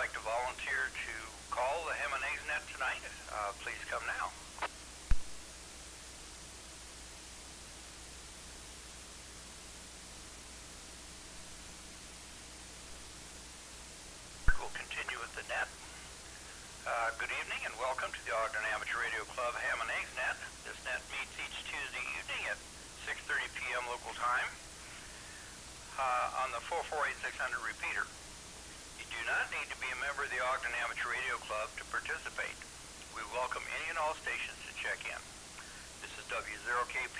like to volunteer to call the Ham and Eggs Net tonight, please come now. We'll continue with the net. Good evening and welcome to the Ogden Amateur Radio Club Ham and Eggs Net. This net meets each Tuesday evening at 6:30 p.m. local time on the 448-600 repeater. You do not need to be a member of the Ogden Amateur Radio Club to participate. We welcome any and all stations to check in. This is W0KP.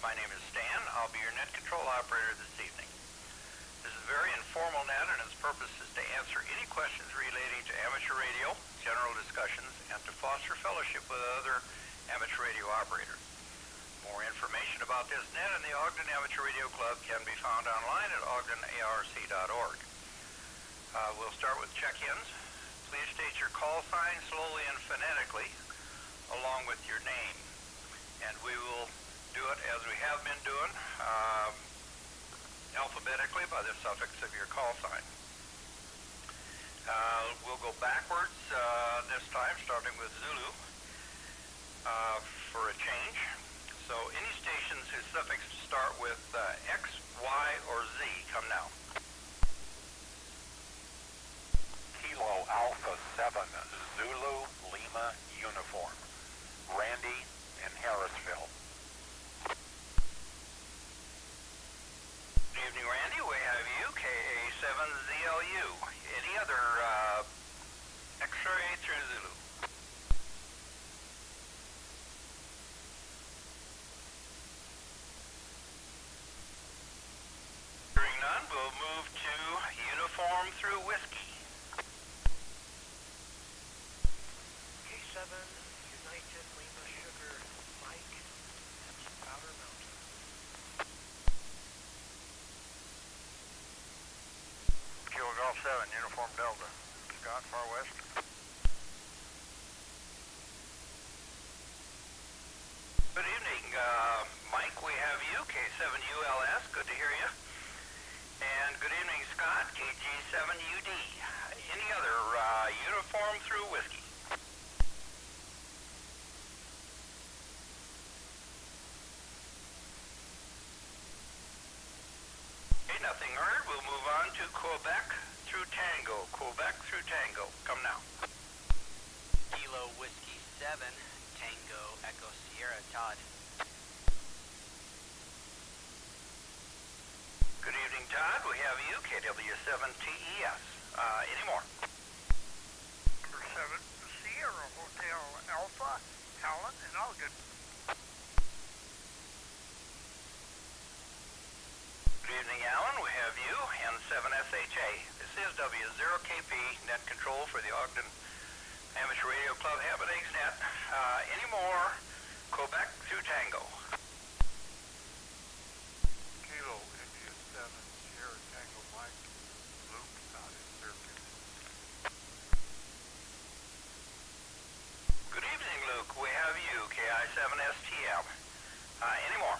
My name is Stan. I'll be your net control operator this evening. This is a very informal net, and its purpose is to answer any questions relating to amateur radio, general discussions, and to foster fellowship with other amateur radio operators. More information about this net and the Ogden Amateur Radio Club can be found online at ogdenarc.org. We'll start with check-ins. Please state your call sign slowly and phonetically, along with your name. And we will do it as we have been doing, alphabetically by the suffix of your call sign. We'll go backwards this time, starting with Zulu for a change. So any stations whose suffixes start with X, Y, or Z, come now. Kilo Alpha 7, Zulu, Lima, Uniform. Randy in Harrisville. Good evening, Randy. We have you, KA7ZLU. Any other X-ray through Zulu? Hearing none, we'll move to Uniform through Whiskey. K7, United Lima Sugar, Mike, that's Powder Mountain. Kilo Golf 7, Uniform Delta. Scott, Far West. Good evening, Mike. We have you, K7ULS. Good to hear you. And good evening, Scott, KG7UD. Any other uniform through Whiskey? Okay, nothing heard. We'll move on to Quebec through Tango. Quebec through Tango. Come now. Kilo Whiskey 7, Tango Echo Sierra, Todd. Good evening, Todd. We have you, KW7TES. Any more? Number 7, Sierra Hotel Alpha, Allen, and Elgin. Good evening, Alan. We have you, N7SHA. This is W0KP, net control for the Ogden Amateur Radio Club Ham and Eggs Net. Any more Quebec through Tango? Kilo India 7, Sierra Tango Mike, Luke out in Circuit. Good evening, Luke. We have you, KI7STM. Any more?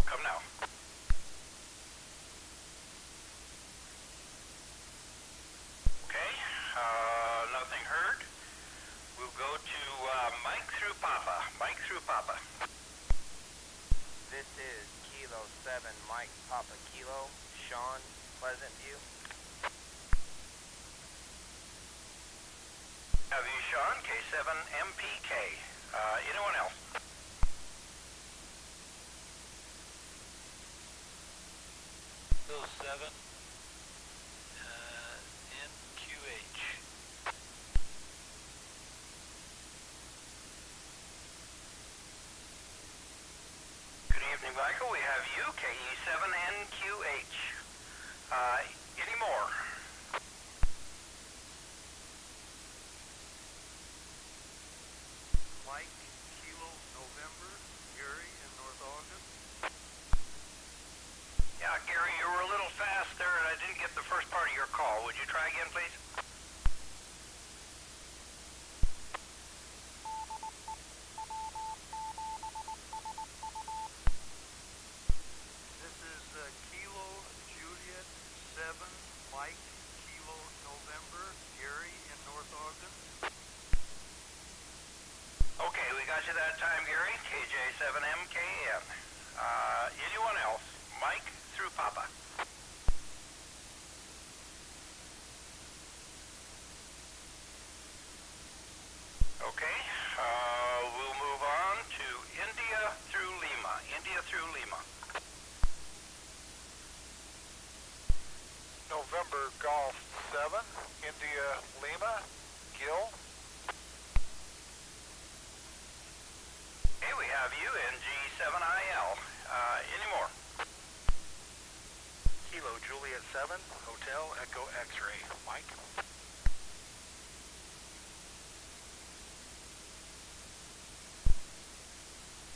Come now. Okay, nothing heard. We'll go to Mike through Papa. Mike through Papa. This is Kilo 7, Mike Papa Kilo, Sean, Pleasant View. Have you, Sean, K7MPK. Anyone else? Bill 7, NQH. Good evening, Michael. We have you, KE7NQH. Any more? Mike, Kilo November, Gary in North Ogden. Yeah, Gary, you were a little fast there, and I didn't get the first part of your call. Would you try again, please? got you that time, Gary. KJ7MKN. Anyone else? Mike through Papa. Okay, we'll move on to India through Lima. India through Lima. November Golf 7, India Lima, Gil. Okay, we have you, NG7IL. Any more? Kilo Juliet 7, Hotel Echo X-Ray. Mike.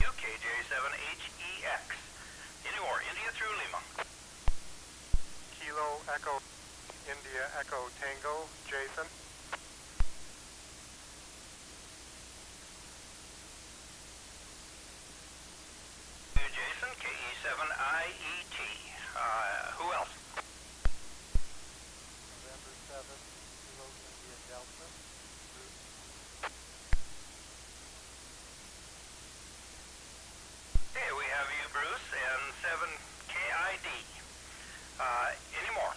You, KJ7HEX. Any more? India through Lima. Kilo Echo India Echo Tango, Jason. You, Jason, KE7IET. Who else? November 7, Kilo India Delta. Okay, we have you, Bruce, and 7KID. Any more?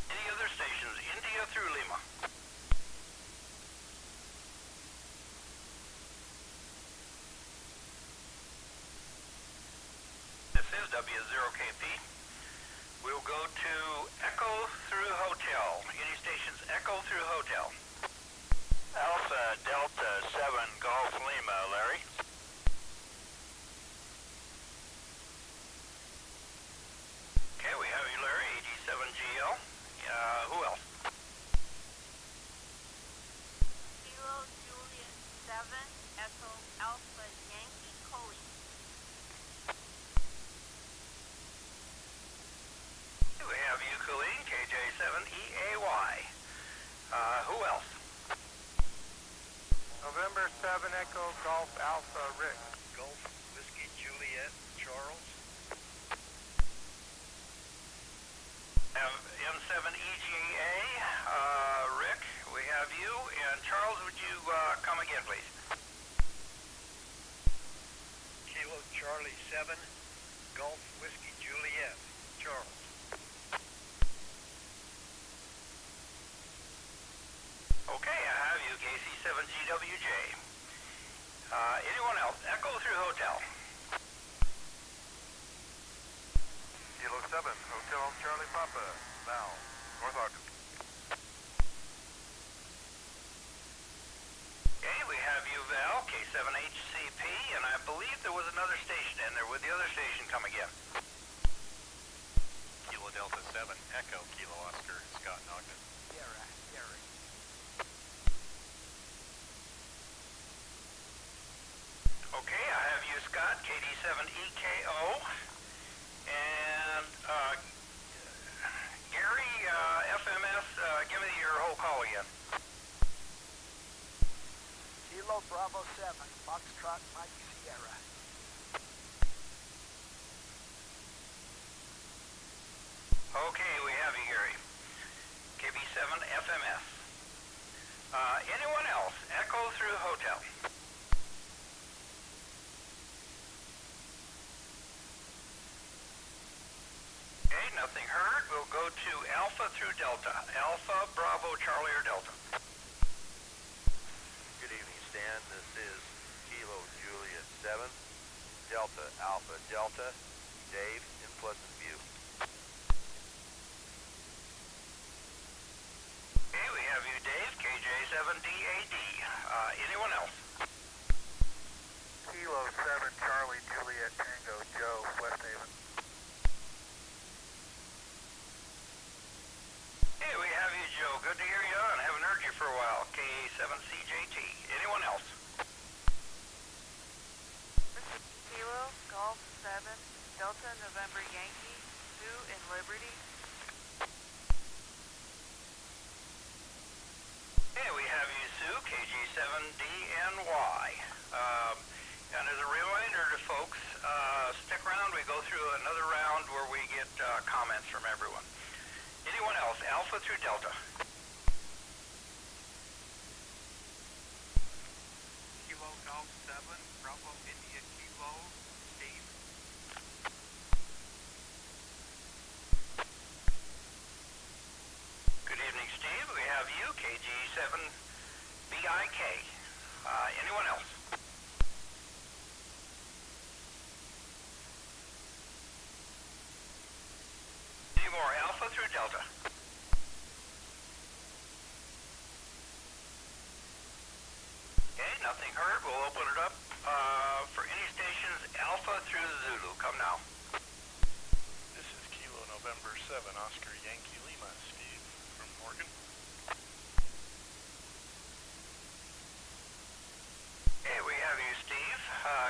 Any other stations? India through Lima. This is W0KP. We'll go to Echo through Hotel. Any stations? Echo through Hotel. Alpha Delta 7, Golf Lima, Larry. Okay, we have you, Larry, AG7GL. Who else? Kilo Juliet 7, Echo Alpha Yankee Coley. We have you, Colleen, KJ7EAY. Who else? November 7, Echo Golf Alpha Rick. Golf Whiskey Juliet, Charles. Have M7EGA, Rick, we have you, and Charles, would you come again, please? Kilo Charlie 7, Golf Whiskey Juliet, Charles. Okay, I have you, KC7GWJ. Anyone else? Echo through Hotel. Kilo 7, Hotel Charlie Papa, Val, North Ogden. Okay, we have you, Val, K7HCP, and I believe there was another station in there. Would the other station come again? Kilo Delta 7, Echo Kilo Oscar, Scott Ogden. Sierra, Gary. Okay, I have you, Scott, KD7EKO, and Gary, FMS, give me your whole call again. Kilo Bravo 7, Foxtrot Mike Sierra. Okay, we have you, Gary. KB7FMS. Anyone else? Echo through Hotel. Okay, nothing heard. We'll go to Alpha through Delta. Alpha, Bravo, Charlie, or Delta. Good evening, Stan. This is Kilo Juliet 7, Delta Alpha Delta, Dave in Pleasant View. Okay, we have you, Dave, KJ7DAD. Anyone else? Kilo 7, Charlie Juliet Tango, Joe, West Haven. Hey, we have you, Joe. Good to hear you on. Haven't heard you for a while. KA7CJT. Anyone else? Kilo Golf 7, Delta November Yankee, Sue in Liberty. Hey, we have you, Sue, KG7DNY. And as a reminder to folks, stick around. We go through another round where we get comments from everyone. Anyone Anyone else? Alpha through Delta. Kilo Golf 7, Bravo India Kilo, Steve. Good evening, Steve. We have you, KG7BIK. Anyone else? Any more? Alpha through Delta. Okay, nothing heard. We'll open it up for any stations Alpha through Zulu. Come now. This is Kilo November 7, Oscar Yankee Lima, Steve from Morgan. Hey, we have you, Steve.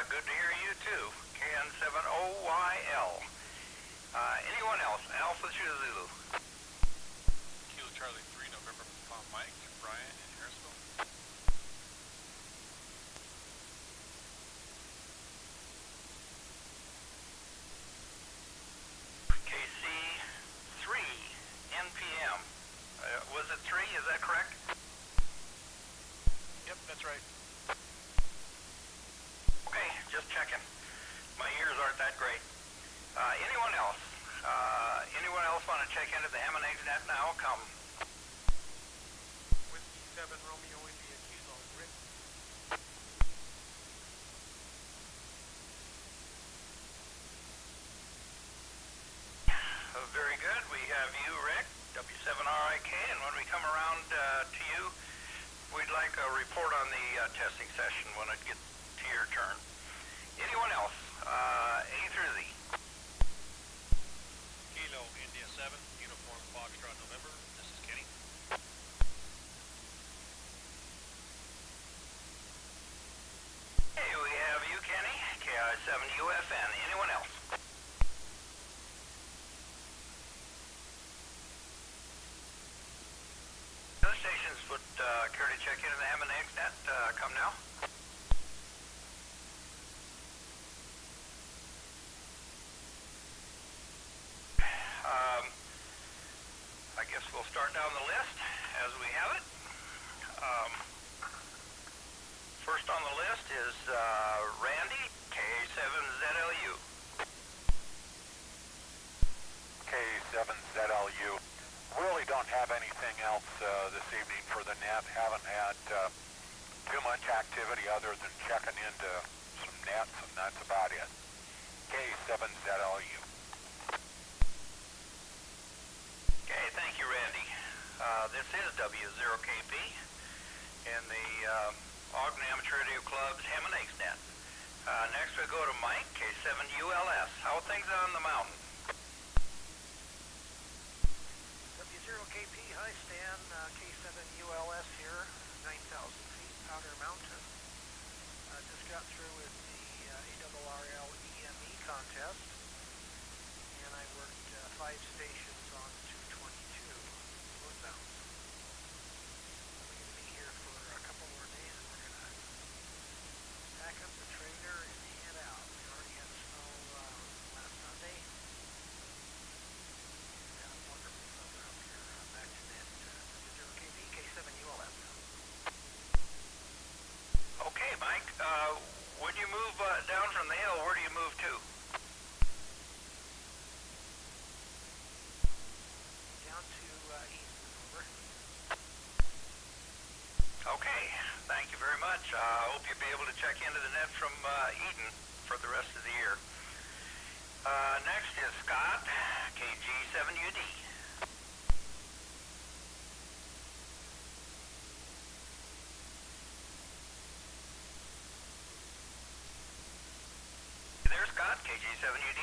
Good to hear you, too. KN7OYL. Anyone else? Alpha through Zulu. Kilo Charlie 3, November Papa Mike, Brian in Harrisville. KC3 NPM. Was it 3? Is that correct? Yep, that's right. Okay, just checking. My ears aren't that great. Anyone else? Anyone else want to check into the Ham and Eggs net now? Come. Whiskey 7, Romeo India Kilo, Rick. Very good. We have you, Rick, W7RIK, and when we come around to you, we'd like a report on the testing session when it gets to your turn. Anyone else? A through Z. Kilo India 7, Uniform Foxtrot November. This is Kenny. Hey, we have you, Kenny, KI7UFN. Anyone else? Other stations would care to check into the Ham and Eggs net. Come now. I guess we'll start down the list as we have it. First on the list is Randy, K7ZLU. K7ZLU. Really don't have anything else this evening for the net. Haven't had too much activity other than checking into some nets, and that's about it. K7ZLU. Okay, thank you, Randy. This is W0KP in the Ogden Amateur Radio Club's Ham and Eggs net. Next we go to Mike, K7ULS. How are things on the mountain? W0KP, hi Stan, K7ULS here, 9,000 feet, Powder Mountain. Just got through with the ARRL EME contest, and I worked 5 stations on 222 northbound. We're going to be here for a couple more days, and we're going to pack up the trailer and head out. We already had snow last Sunday. Had a wonderful summer up here. Back to net, W0KP, K7ULS. Okay, Mike. When you move down from the hill, where do you move to? Down to East, over. Okay, thank you very much. I hope you'll be able to check into the net from Eden for the rest of the year. Next is Scott, KG7UD. You there, Scott, KG7UD?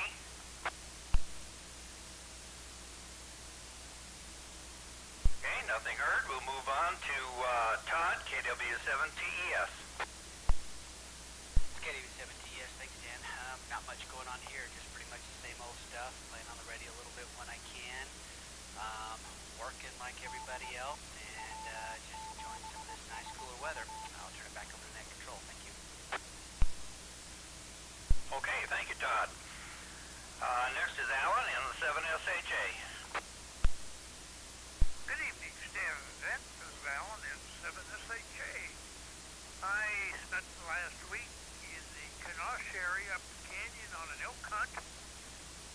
Okay, nothing heard. We'll move on to Todd, KW7TES. KW7TS, thanks Dan. Not much going on here, just pretty much the same old stuff, playing on the radio a little bit when I can, working like everybody else, and just enjoying some of this nice cooler weather. I'll turn it back over to Net Control, thank you. Okay, thank you, Todd. Next is Alan in the 7SHA. spent the last week in the Kanosh area up the canyon on an elk hunt,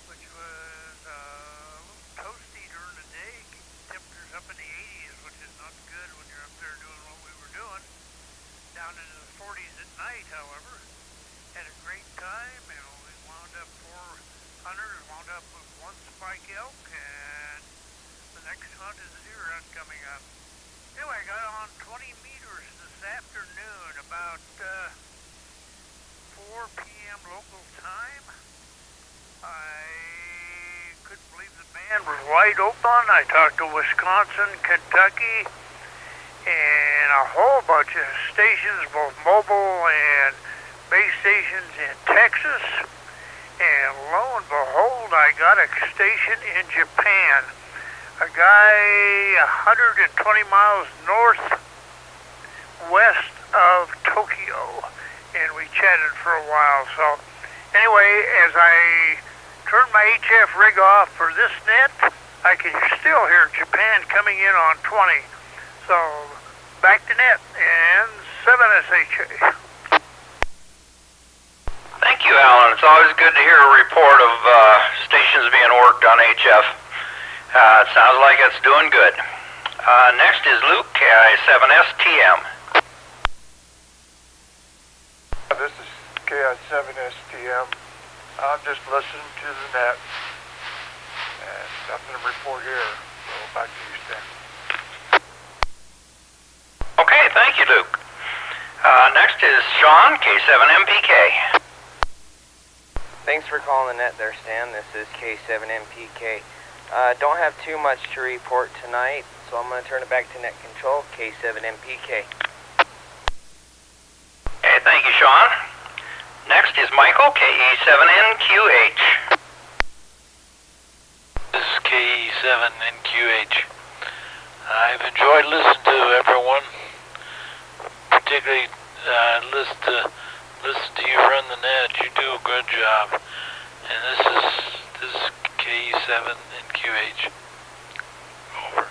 which was a little toasty during the day, temperatures up in the 80s, which is not good when you're up there doing what we were doing. Down into the 40s at night, however. Had a great time, and we wound up 4 hunters, wound up with 1 spike elk, and the next hunt is a deer hunt coming up. Anyway, I got on 20 meters this afternoon, about 4 p.m. local time. I couldn't believe the band was wide open. I talked to Wisconsin, Kentucky, and a whole bunch of stations, both mobile and base stations in Texas. And lo and behold, I got a station in Japan. A guy 120 miles northwest of Tokyo, and we chatted for a while. So anyway, as I turned my HF rig off for this net, I can still hear Japan coming in on 20. So back to net and 7SHA. Thank you, Alan. It's always good to hear a report of stations being worked on HF. It sounds like it's doing good. Next is Luke, KI7STM. This is KI7STM. I'm just listening to the net, and nothing to report here. So back to you, Stan. Okay, thank you, Luke. Next is Sean, K7MPK. Thanks for calling the net there, Stan. This is K7MPK. Don't have too much to report tonight, so I'm going to turn it back to net control, K7MPK. Okay, thank you, Sean. Next is Michael, KE7NQH. This is KE7NQH. I've enjoyed listening to everyone, particularly listen to you run the net. You do a good job. And this is KE7NQH. Over.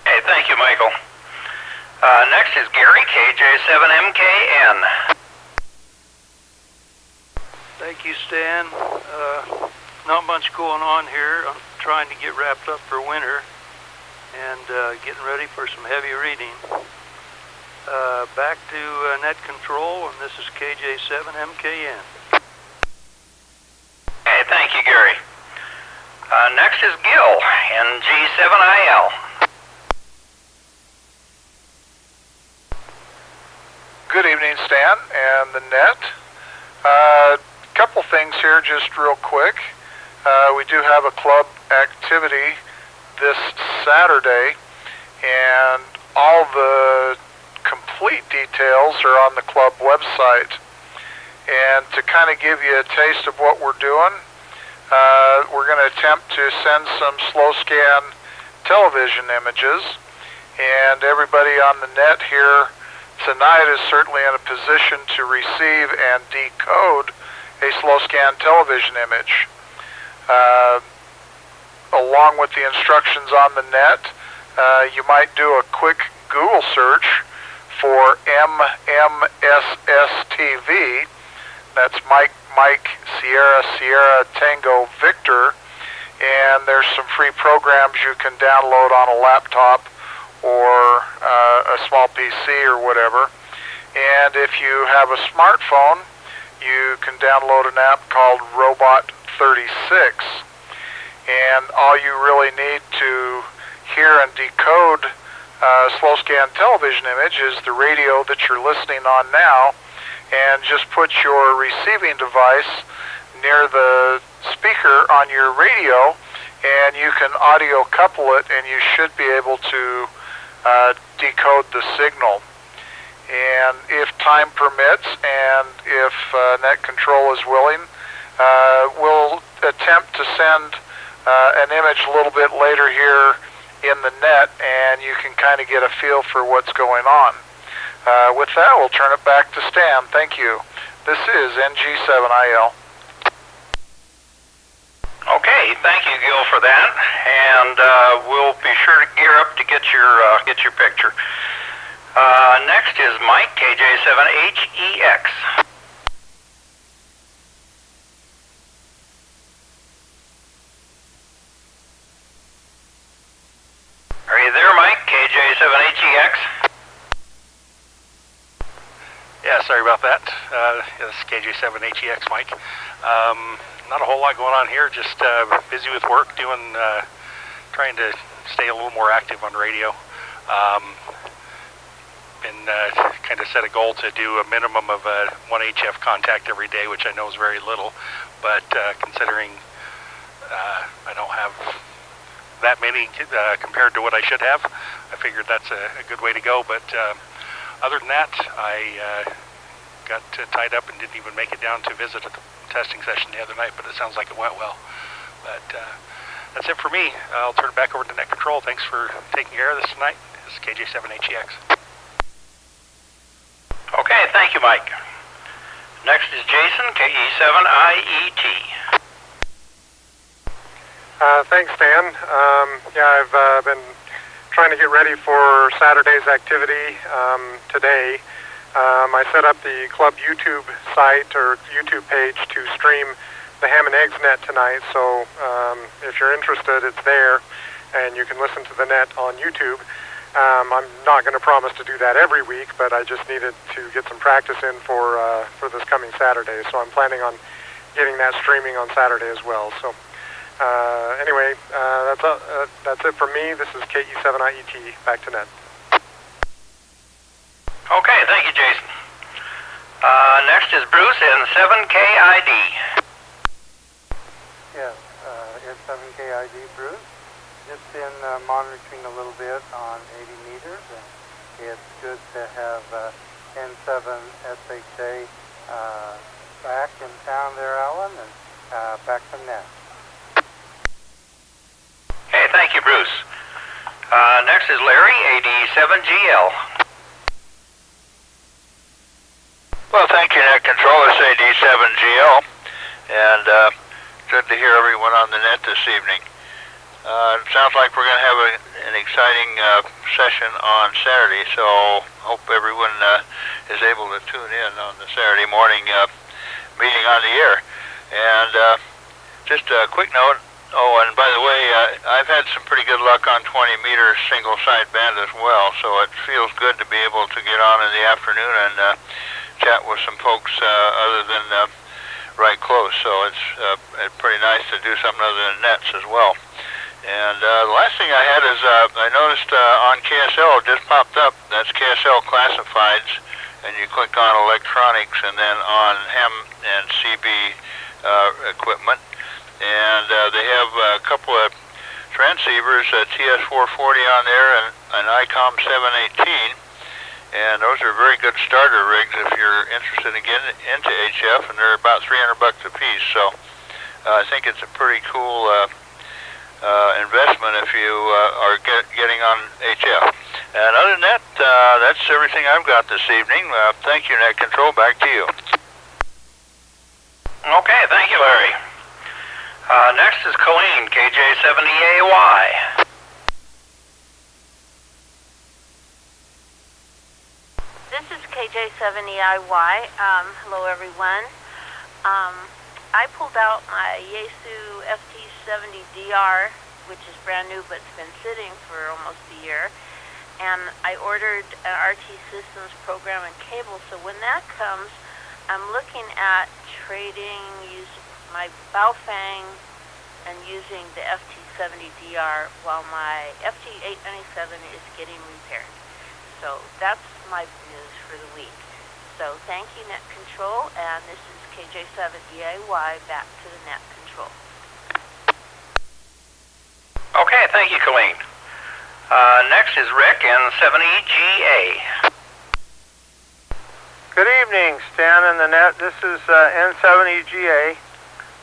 Hey, thank you, Michael. Next is Gary, KJ7MKN. Thank you, Stan. Not much going on here. I'm trying to get wrapped up for winter and getting ready for some heavy reading. Back to net control, and this is KJ7MKN. Hey, thank you, Gary. Next is Gil, NG7IL. Good evening, Stan and the net. Couple things here just real quick. We do have a club activity this Saturday, and all the complete details are on the club website. And to kind of give you a taste of what we're doing, we're going to attempt to send some slow scan television images, and everybody on the net here tonight is certainly in a position to receive and decode a slow scan television image. Along with the instructions on the net, you might do a quick Google search for MMSSTV. That's Mike, Sierra, Sierra, Tango, Victor. And there's some free programs you can download on a laptop or a small PC or whatever. And if you have a smartphone, you can download an app called Robot 36. And all you really need to hear and decode slow scan television image is the radio that you're listening on now, and just put your receiving device near the speaker on your radio, and you can audio couple it, and you should be able to decode the signal. And if time permits, and if net control is willing, we'll attempt to send an image a little bit later here in the net, and you can kind of get a feel for what's going on. With that, we'll turn it back to Stan. Thank you. This is NG7IL. Okay, thank you, Gil, for that, and we'll be sure to gear up to get your picture. Next is Mike, KJ7HEX. Are you there, Mike, KJ7HEX? Yeah, sorry about that. This is KJ7HEX, Mike. Not a whole lot going on here, just busy with work, trying to stay a little more active on radio. Been kind of set a goal to do a minimum of 1 HF contact every day, which I know is very little, but considering I don't have that many compared to what I should have, I figured that's a good way to go. But other than that, I got tied up and didn't even make it down to visit at the testing session the other night, but it sounds like it went well. But that's it for me. I'll turn it back over to Net Control. Thanks for taking care of this tonight. This is KJ7HEX. Okay, thank you, Mike. Next is Jason, KE7IET. Thanks, Dan. Yeah, I've been trying to get ready for Saturday's activity today. I set up the club YouTube site or YouTube page to stream the Ham and Eggs net tonight, so if you're interested, it's there, and you can listen to the net on YouTube. I'm not going to promise to do that every week, but I just needed to get some practice in for this coming Saturday, so I'm planning on getting that streaming on Saturday as well. So anyway, that's it for me. This is KE7IET. Back to net. Okay, thank you, Jason. Next is Bruce in 7KID. Yes, it's 7KID, Bruce. Just been monitoring a little bit on 80 meters, and it's good to have N7 SHA back in town there, Alan, and back to net. Hey, thank you, Bruce. Next is Larry, AD7GL. Well, thank you, Net Control. It's AD7GL, and good to hear everyone on the net this evening. It sounds like we're going to have an exciting session on Saturday, so hope everyone is able to tune in on the Saturday morning meeting on the air. And just a quick note, oh, and by the way, I've had some pretty good luck on 20-meter single-side band as well, so it feels good to be able to get on in the afternoon and chat with some folks other than right close, so it's pretty nice to do something other than nets as well. And the last thing I had is I noticed on KSL, it just popped up, that's KSL Classifieds, and you click on electronics and then on Ham and CB equipment. And they have a couple of transceivers, TS440 on there and an ICOM 718. And those are very good starter rigs if you're interested in getting into HF, and they're about $300 a piece. So I think it's a pretty cool investment if you are getting on HF. And other than that, that's everything I've got this evening. Thank you, Net Control. Back to you. Okay, thank you, Larry. Next is Colleen, KJ7EAY. This is KJ7EIY. Hello, everyone. I pulled out my Yaesu FT70DR, which is brand new, but it's been sitting for almost a year. And I ordered an RT Systems program and cable. So when that comes, I'm looking at trading, using my Baofeng and using the FT70DR while my FT897 is getting repaired. So that's my news for the week. So thank you, Net Control, and this is KJ7EAY back to the Net Control. Okay, thank you, Colleen. Next is Rick in 7EGA. Good evening, Stan and the net. This is N7EGA.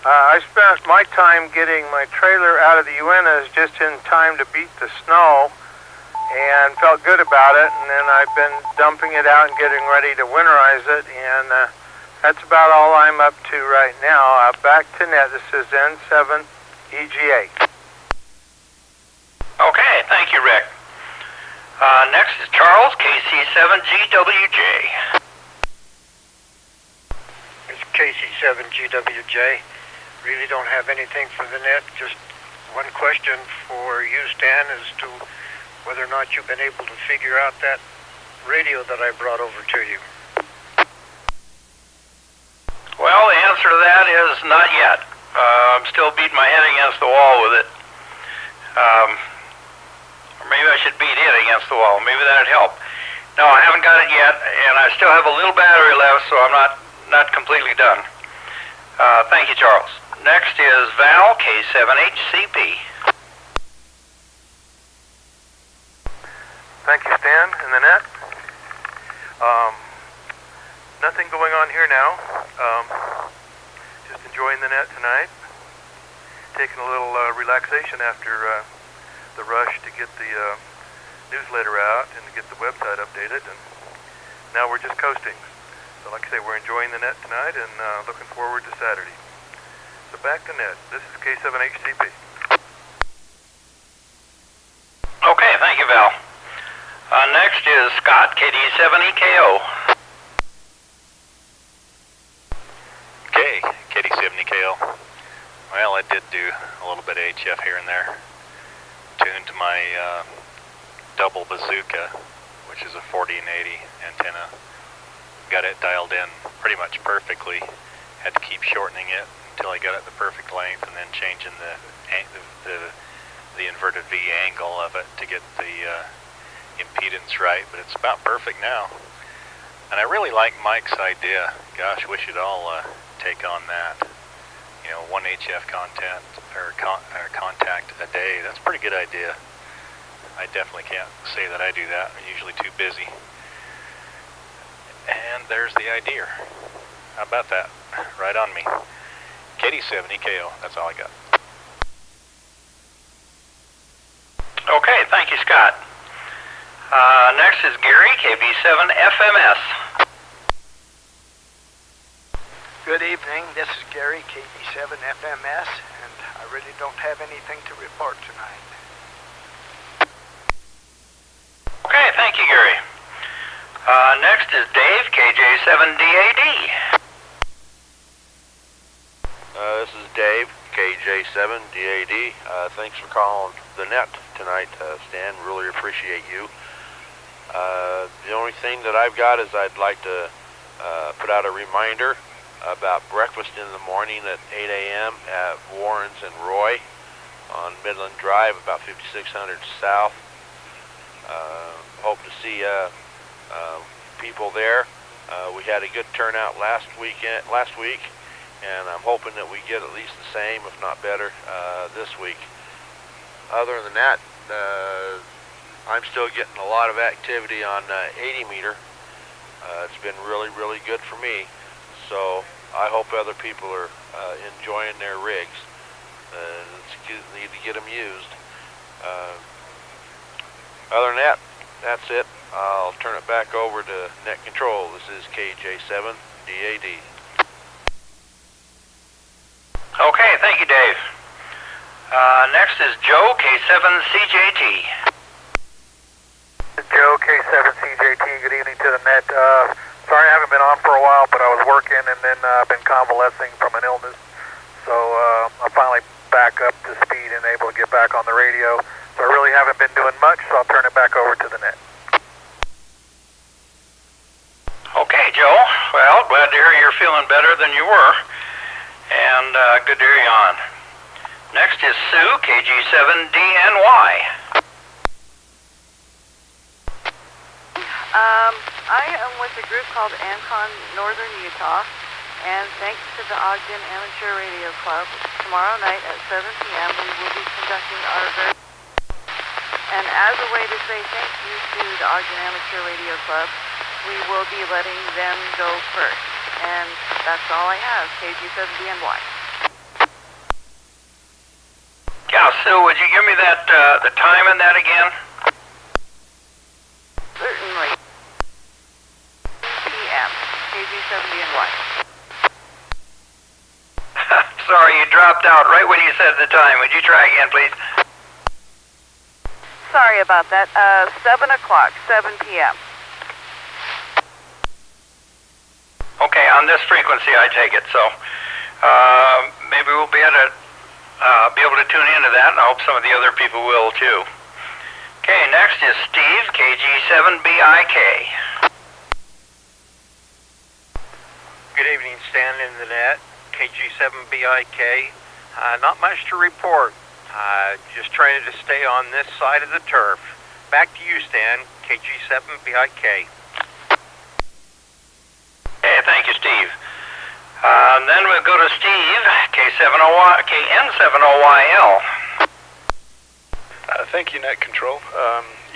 I spent my time getting my trailer out of the Uintas just in time to beat the snow and felt good about it, and then I've been dumping it out and getting ready to winterize it, and that's about all I'm up to right now. Back to net. This is N7EGA. Okay, thank you, Rick. Next is Charles, KC7GWJ. It's KC7GWJ. Really don't have anything for the net. Just one question for you, Stan, as to whether or not you've been able to figure out that radio that I brought over to you. Well, the answer to that is not yet. I'm still beating my head against the wall with it. Or maybe I should beat it against the wall. Maybe that'd help. No, I haven't got it yet, and I still have a little battery left, so I'm not completely done. Thank you, Charles. Next is Val, K7HCP. Thank you, Stan, and the net. Nothing going on here now. Just enjoying the net tonight. Taking a little relaxation after the rush to get the newsletter out and to get the website updated, and now we're just coasting. So like I say, we're enjoying the net tonight and looking forward to Saturday. So back to net. This is K7HCP. Okay, thank you, Val. Next is Scott, KD7EKO. Okay, KD7EKO. Well, I did do a little bit of HF here and there. Tuned to my double bazooka, which is a 40 and 80 antenna. Got it dialed in pretty much perfectly. Had to keep shortening it until I got it the perfect length, and then changing the inverted V angle of it to get the impedance right. But it's about perfect now. And I really like Mike's idea. Gosh, we should all take on that. You know, one HF contact a day. That's a pretty good idea. I definitely can't say that I do that. I'm usually too busy. And there's the idea. How about that? Right on me. KD7EKO. That's all I got. Okay, thank you, Scott. Next is Gary, KB7FMS. Good evening, this is Gary, KB7FMS, and I really don't have anything to report tonight. Okay, thank you, Gary. Next is Dave, KJ7DAD. This is Dave, KJ7DAD. Thanks for calling the net tonight, Stan. Really appreciate you. The only thing that I've got is I'd like to put out a reminder about breakfast in the morning at 8 a.m. at Warren's and Roy on Midland Drive, about 5600 South. Hope to see people there. We had a good turnout last week, and I'm hoping that we get at least the same, if not better, this week. Other than that, I'm still getting a lot of activity on 80 meter. It's been really, really good for me. So I hope other people are enjoying their rigs. Need to get them used. Other than that, that's it. I'll turn it back over to Net Control. This is KJ7DAD. Okay, thank you, Dave. Next is Joe, K7CJT. Joe, K7CJT. Good evening to the net. Sorry I haven't been on for a while, but I was working and then I've been convalescing from an illness. So I'm finally back up to speed and able to get back on the radio. So I really haven't been doing much, so I'll turn it back over to the net. Okay, Joe. Well, glad to hear you're feeling better than you were. And good to hear you on. Next is Sue, KG7DNY. I am with a group called Ancon Northern Utah, and thanks to the Ogden Amateur Radio Club, tomorrow night at 7 p.m. we will be conducting our very... And as a way to say thank you to the Ogden Amateur Radio Club, we will be letting them go first. And that's all I have, KG7DNY. Yeah, Sue, would you give me that, the time in that again? Certainly. 2 p.m. KG7DNY. Sorry, you dropped out right when you said the time. Would you try again, please? sorry about that. 7 o'clock, 7 p.m. Okay, on this frequency I take it, so maybe we'll be able to tune into that, and I hope some of the other people will too. Okay, next is Steve, KG7BIK. Good evening, Stan in the net, KG7BIK. Not much to report. Just trying to stay on this side of the turf. Back to you, Stan, KG7BIK. Okay, thank you, Steve. Then we'll go to Steve, KN70YL. Thank you, Net Control.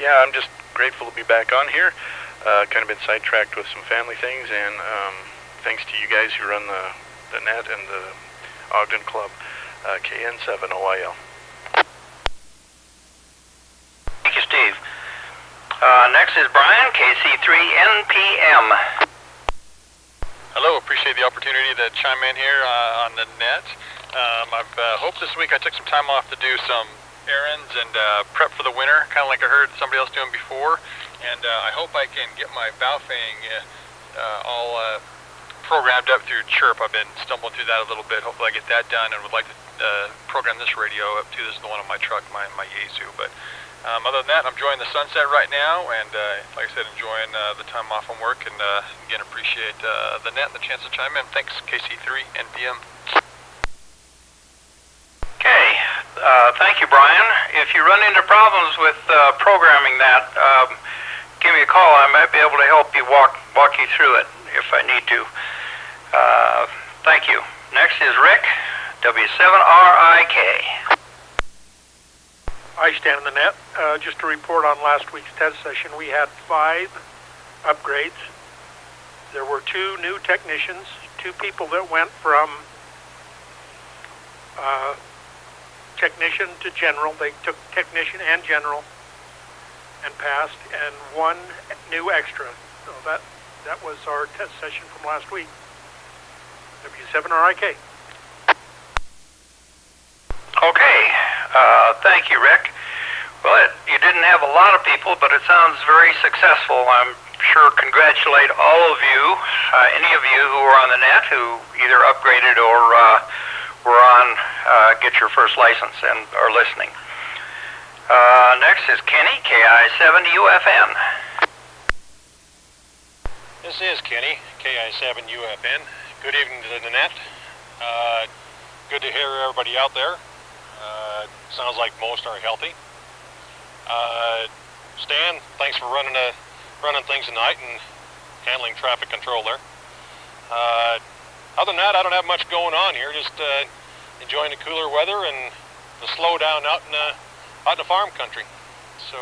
Yeah, I'm just grateful to be back on here. Kind of been sidetracked with some family things, and thanks to you guys who run the Net and the Ogden Club, KN70YL. Thank you, Steve. Next is Brian, KC3NPM. Hello, appreciate the opportunity to chime in here on the net. I've hoped this week I took some time off to do some errands and prep for the winter, kind of like I heard somebody else doing before. And I hope I can get my Baofeng all programmed up through Chirp. I've been stumbling through that a little bit. Hopefully I get that done, and would like to program this radio up too. This is the one on my truck, my Yaesu. But other than that, I'm enjoying the sunset right now, and like I said, enjoying the time off from work, and again, appreciate the net and the chance to chime in. Thanks, KC3 NPM. Okay, thank you, Brian. If you run into problems with programming that, give me a call. I might be able to help you walk you through it if I need to. Thank you. Next is Rick, W7RIK. I stand in the net. Just to report on last week's test session, we had 5 upgrades. There were 2 new technicians, 2 people that went from technician to general. They took technician and general and passed, and 1 new extra. So that was our test session from last week. W7RIK. Okay, thank you, Rick. Well, you didn't have a lot of people, but it sounds very successful. I'm sure congratulate all of you, any of you who were on the net who either upgraded or were on get your first license and are listening. Next is Kenny, KI7UFN. This is Kenny, KI7UFN. Good evening to the net. Good to hear everybody out there. Sounds like most are healthy. Stan, thanks for running things tonight and handling traffic control there. Other than that, I don't have much going on here. Just enjoying the cooler weather and the slow down out in the farm country. So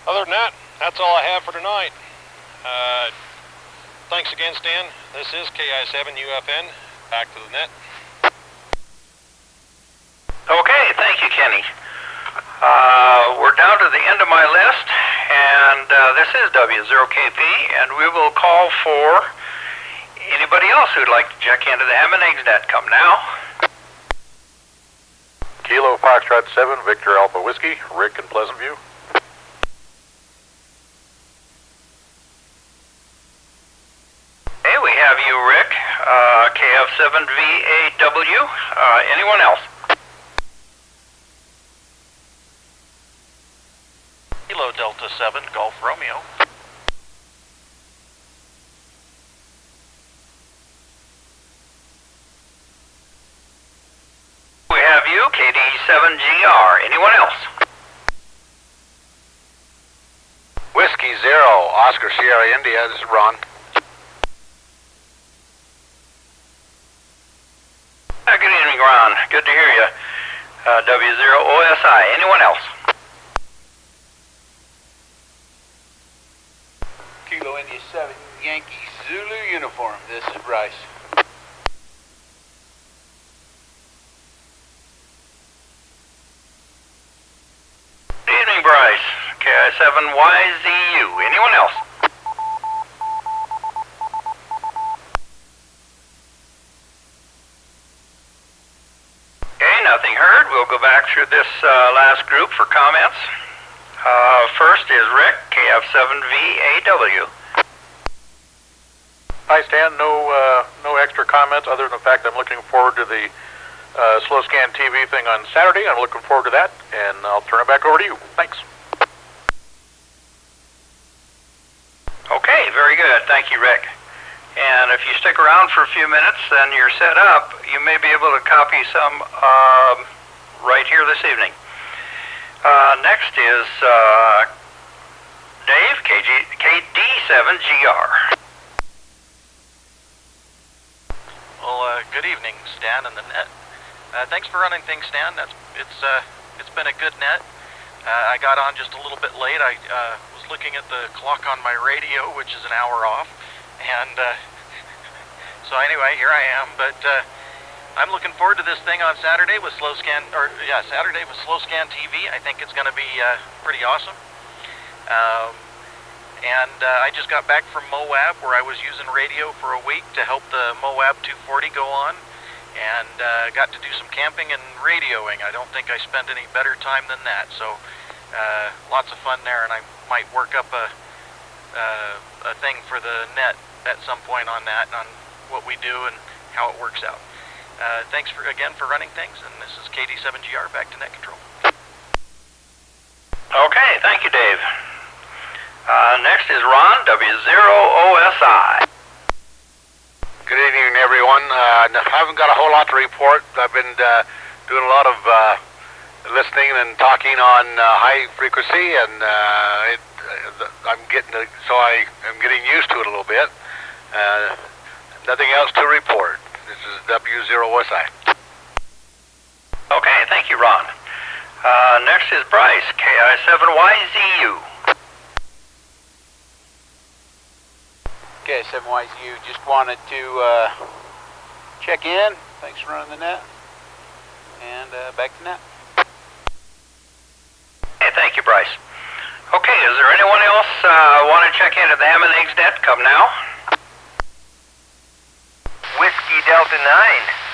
other than that, that's all I have for tonight. Thanks again, Stan. This is KI7UFN. Back to the net. Okay, thank you, Kenny. We're down to the end of my list, and this is W0KP, and we will call for anybody else who'd like to check into the Ham and Eggs net. Come now. Kilo Foxtrot 7, Victor Alpha Whiskey, Rick in Pleasant View. Hey, we have you, Rick, KF7VAW. Anyone else? Kilo Delta 7, Golf Romeo. We have you, KD7GR. Anyone else? Whiskey 0, Oscar Sierra India, this is Ron. Good evening, Ron. Good to hear you. W0OSI. Anyone else? Kilo India 7, Yankee Zulu uniform. This is Bryce. Good evening, Bryce. KI7YZU. Anyone else? Okay, nothing heard. We'll go back through this last group for comments. First is Rick, KF7VAW. Hi, Stan. No extra comments other than the fact I'm looking forward to the Slow Scan TV thing on Saturday. I'm looking forward to that, and I'll turn it back over to you. Thanks. Okay, very good. Thank you, Rick. And if you stick around for a few minutes, then you're set up. You may be able to copy some right here this evening. Next is Dave, KD7GR. Well, good evening, Stan and the net. Thanks for running things, Stan. It's been a good net. I got on just a little bit late. I was looking at the clock on my radio, which is an hour off, and so anyway, here I am. But I'm looking forward to this thing on Saturday with Slow Scan, Saturday with Slow Scan TV. I think it's going to be pretty awesome. I just got back from Moab, where I was using radio for a week to help the Moab 240 go on, and got to do some camping and radioing. I don't think I spent any better time than that. So lots of fun there, and I might work up a thing for the net at some point on that, on what we do and how it works out. Thanks again for running things, and this is KD7GR, back to net control. Okay, thank you, Dave. Next is Ron, W0OSI. Good evening, everyone. I haven't got a whole lot to report. I've been doing a lot of listening and talking on high frequency, and I'm getting used to it a little bit. Nothing else to report. This is W0OSI. Okay, thank you, Ron. Next is Bryce, KI7YZU. Okay, 7YZU, just wanted to check in. Thanks for running the net. And back to net. Hey, thank you, Bryce. Okay, is there anyone else want to check into the Ham and Eggs net? Come now. Whiskey Delta 9,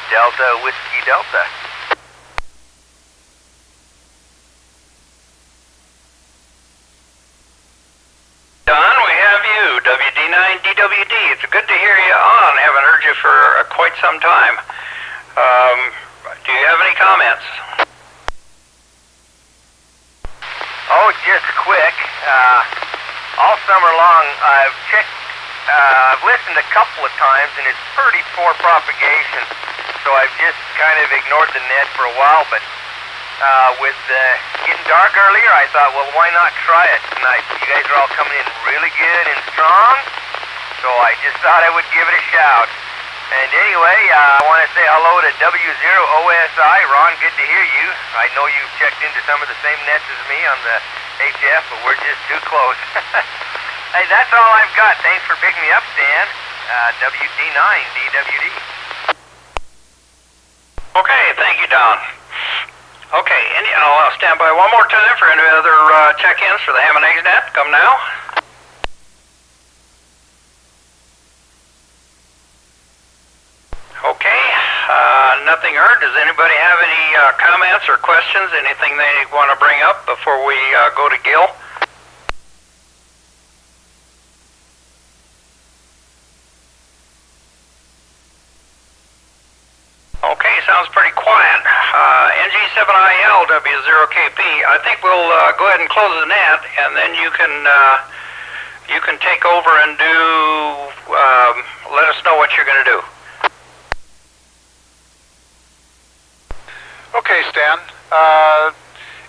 Delta Whiskey Delta. Don, we have you, WD9DWD. It's good to hear you on. Haven't heard you for quite some time. Do you have any comments? Oh, just quick. All summer long, I've listened a couple of times, and it's pretty poor propagation. So I've just kind of ignored the net for a while, but with getting dark earlier, I thought, well, why not try it tonight? You guys are all coming in really good and strong, so I just thought I would give it a shout. And anyway, I want to say hello to W0OSI. Ron, good to hear you. I know you've checked into some of the same nets as me on the HF, but we're just too close. Hey, that's all I've got. Thanks for picking me up, Stan. WD9DWD. Okay, thank you, Don. Okay, I'll stand by one more time for any other check-ins for the Ham and Eggs net. Come now. Okay, nothing heard. Does anybody have any comments or questions, anything they want to bring up before we go to Gil? Okay, sounds pretty quiet. NG7IL W0KP. I think we'll go ahead and close the net, and then you can take over and do. Let us know what you're going to do. Okay, Stan.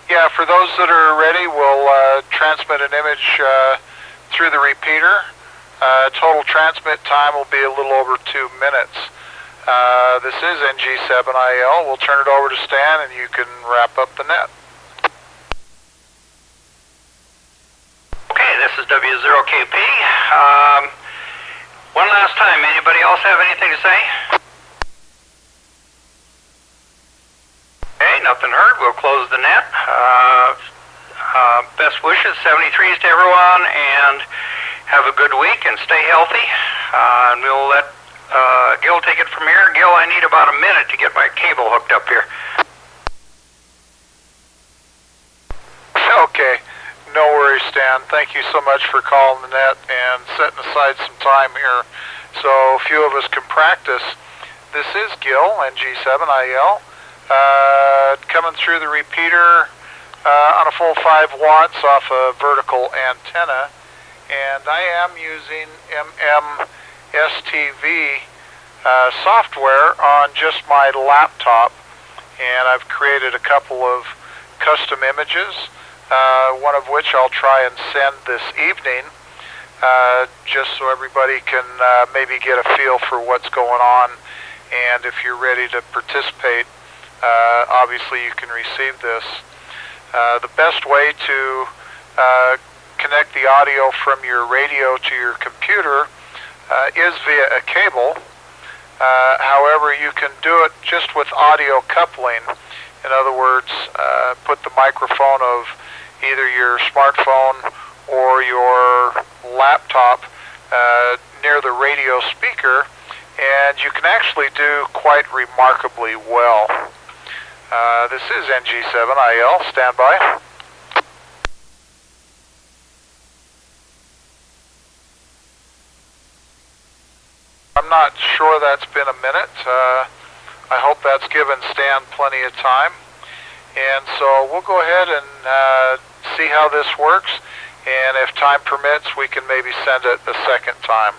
Yeah, for those that are ready, we'll transmit an image through the repeater. Total transmit time will be a little over 2 minutes. This is NG7IL. We'll turn it over to Stan, and you can wrap up the net. Okay, this is W0KP. One last time, anybody else have anything to say? Okay, nothing heard. We'll close the net. Best wishes, 73s to everyone, and have a good week and stay healthy. And we'll let Gil take it from here. Gil, I need about a minute to get my cable hooked up here. Okay, no and thank you so much for calling the net and setting aside some time here so a few of us can practice. This is Gil, NG7IL, coming through the repeater on a full 5 watts off a vertical antenna, and I am using MMSTV software on just my laptop, and I've created a couple of custom images, one of which I'll try and send this evening, just so everybody can maybe get a feel for what's going on, and if you're ready to participate, obviously you can receive this. The best way to connect the audio from your radio to your computer is via a cable. However, you can do it just with audio coupling. In other words, put the microphone of either your smartphone or your laptop near the radio speaker, and you can actually do quite remarkably well. This is NG7IL. Stand by. I'm not sure that's been a minute. I hope that's given Stan plenty of time. And so we'll go ahead and see how this works. And if time permits, we can maybe send it a second time.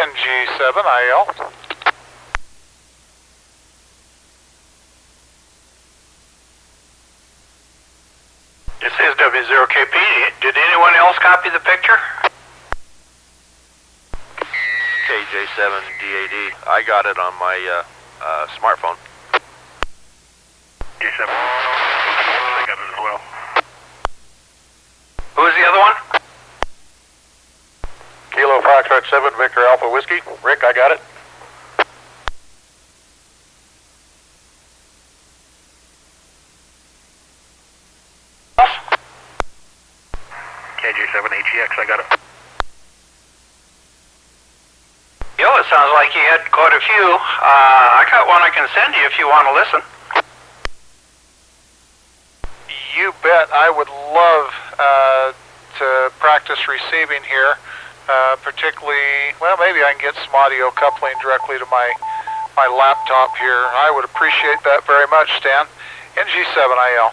NG7IL. This is W0KP. Did anyone else copy the picture? KJ7DAD. I got it on my smartphone. J7. I got it as well. Who was the other one? Kilo Foxtrot 7, Victor Alpha Whiskey. Rick, I got it. KJ7HEX, I got it. Yo, it sounds like you had quite a few. I got one I can send you if you want to listen. You bet. I would love to practice receiving here. Particularly, well, maybe I can get some audio coupling directly to my laptop here. I would appreciate that very much, Stan. NG7IL.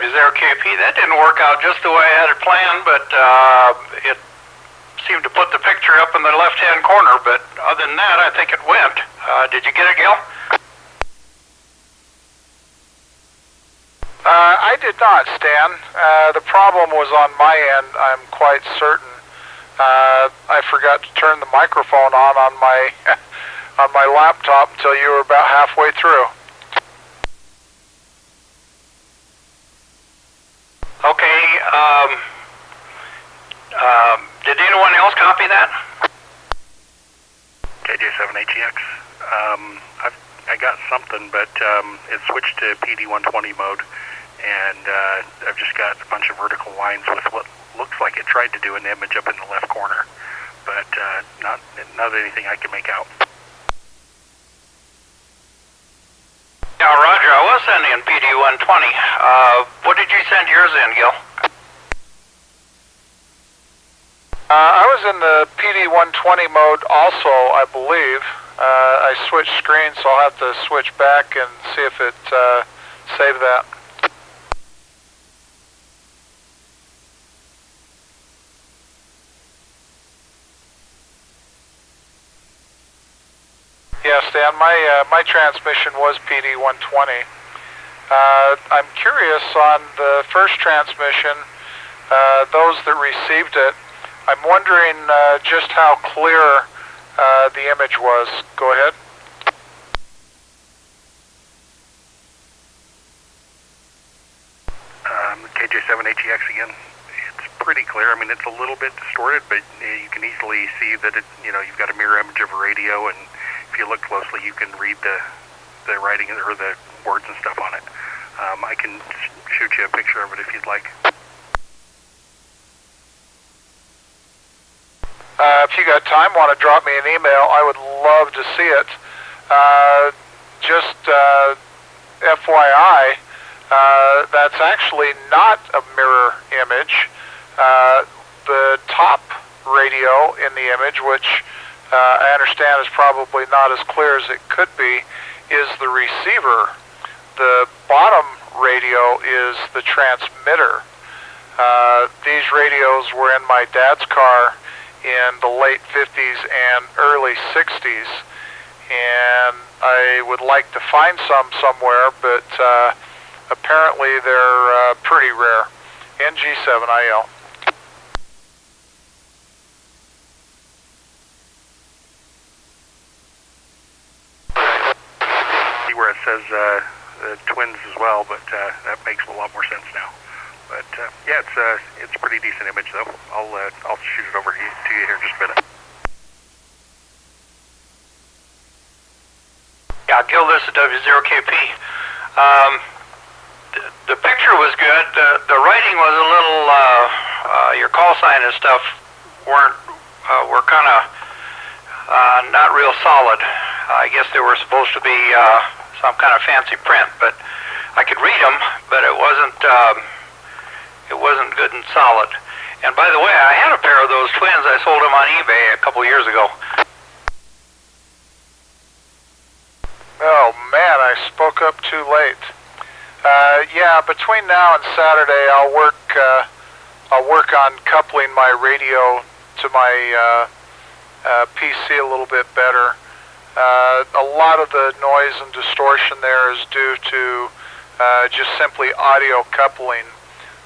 W0KP. That didn't work out just the way I had it planned, but it seemed to put the picture up in the left-hand corner, but other than that, I think it went. Did you get it, Gil? I did not, Stan. The problem was on my end, I'm quite certain. I forgot to turn the microphone on my on my laptop until you were about halfway through. Okay, did anyone else copy that? KJ7HEX. I got something, but it switched to PD120 mode, and I've just got a bunch of vertical lines with what looks like it tried to do an image up in the left corner, but not anything I can make out. Yeah, Roger, I was sending in PD120. What did you send yours in, Gil? I was in the PD120 mode also, I believe. I switched screens, so I'll have to switch back and see if it saved that. Yeah, Stan, my transmission was PD120. I'm curious on the first transmission, those that received it, I'm wondering just how clear the image was. Go ahead. KJ7HEX again. It's pretty clear. I mean, it's a little bit distorted, but you can easily see that you've got a mirror image of a radio, and if you look closely, you can read the writing or the words and stuff on it. I can shoot you a picture of it if you'd like. If you got time, want to drop me an email, I would love to see it. Just FYI, that's actually not a mirror image. The top radio in the image, which I understand is probably not as clear as it could be, is the receiver. The bottom radio is the transmitter. These radios were in my dad's car in the late 50s and early 60s, and I would like to find some somewhere, but apparently they're pretty rare. NG7IL. See where it says the twins as well, but that makes a lot more sense now. But yeah, it's a pretty decent image though. I'll shoot it over to you here in just a minute. Yeah, Gil, this is W0KP. The picture was good. The writing was a little. Your call sign and stuff were kind of not real solid. I guess they were supposed to be some kind of fancy print, but I could read them, but it wasn't good and solid. And by the way, I had a pair of those twins. I sold them on eBay a couple years ago. Oh man, I spoke up too late. Yeah, between now and Saturday, I'll work on coupling my radio to my PC a little bit better. A lot of the noise and distortion there is due to just simply audio coupling,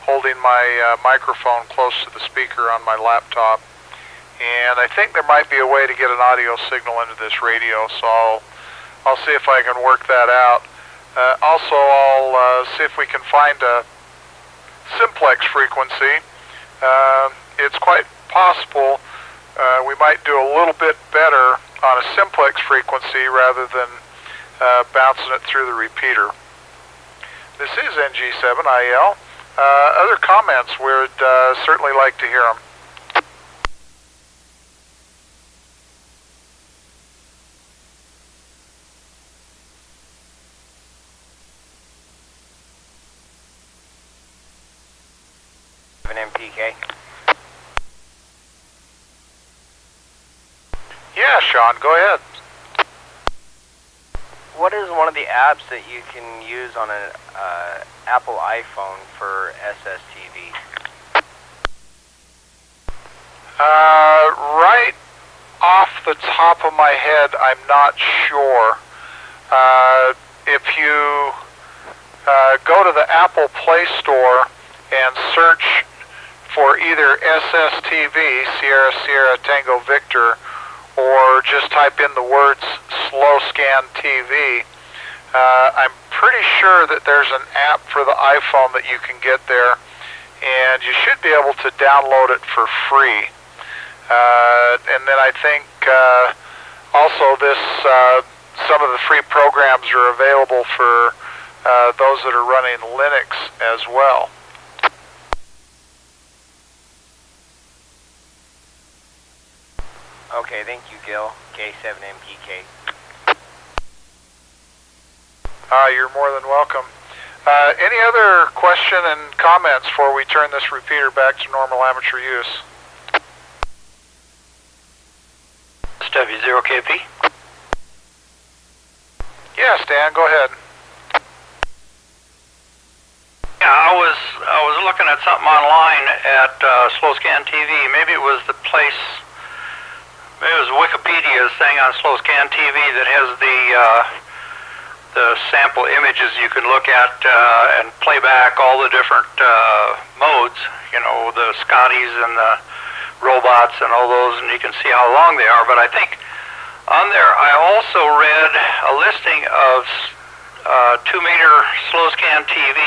holding my microphone close to the speaker on my laptop. And I think there might be a way to get an audio signal into this radio, so I'll see if I can work that out. Also, I'll see if we can find a simplex frequency. It's quite possible we might do a little bit better on a simplex frequency rather than bouncing it through the repeater. This is NG7IL. Other comments, we'd certainly like to hear them. An MPK. Yeah, Sean, go ahead. what is one of the apps that you can use on an Apple iPhone for SSTV? Right off the top of my head, I'm not sure. If you go to the Apple Play Store and search for either SSTV, Sierra Sierra Tango Victor, or just type in the words Slow Scan TV, I'm pretty sure that there's an app for the iPhone that you can get there, and you should be able to download it for free. And then I think also some of the free programs are available for those that are running Linux as well. Okay, thank you, Gil. K7MPK. You're more than welcome. Any other question and comments before we turn this repeater back to normal amateur use? W0KP. Yes, Dan, go ahead. Yeah, I was looking at something online at Slow Scan TV. Maybe it was the place. Maybe it was Wikipedia's thing on Slow Scan TV that has the sample images you can look at and play back all the different modes. You know, the Scotties and the robots and all those, and you can see how long they are. But I think on there I also read a listing of 2-meter slow scan TV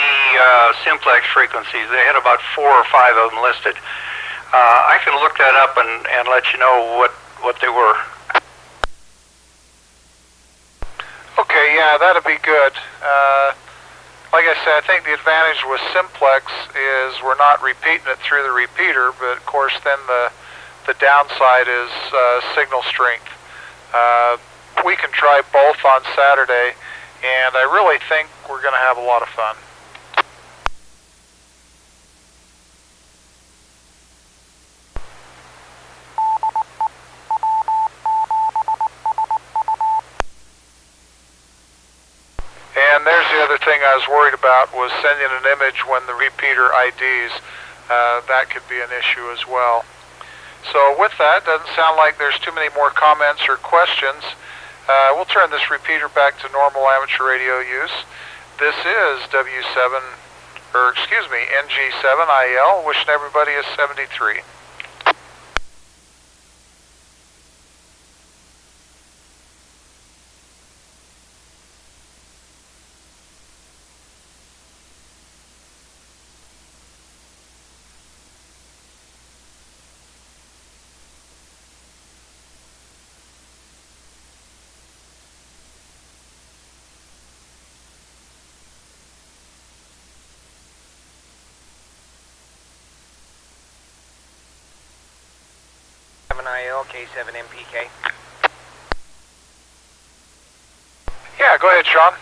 simplex frequencies. They had about 4 or 5 of them listed. I can look that up and let you know what they were. Okay, yeah, that'd be good. Like I said, I think the advantage with simplex is we're not repeating it through the repeater, but of course then the downside is signal strength. We can try both on Saturday, and I really think we're going to have a lot of fun. And there's the other thing I was worried about, was sending an image when the repeater IDs. That could be an issue as well. So with that, doesn't sound like there's too many more comments or questions. We'll turn this repeater back to normal amateur radio use. This is NG7IL, wishing everybody a 73. IL, K7MPK. Yeah, go ahead, Sean.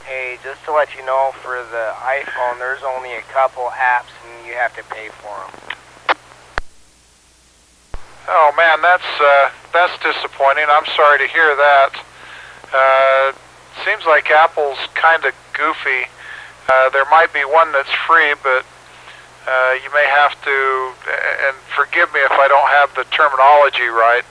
Hey, just to let you know, for the iPhone, there's only a couple apps and you have to pay for them. Oh man, that's disappointing. I'm sorry to hear that. Seems like Apple's kind of goofy. There might be one that's free, but you may have to, and forgive me if I don't have the terminology right,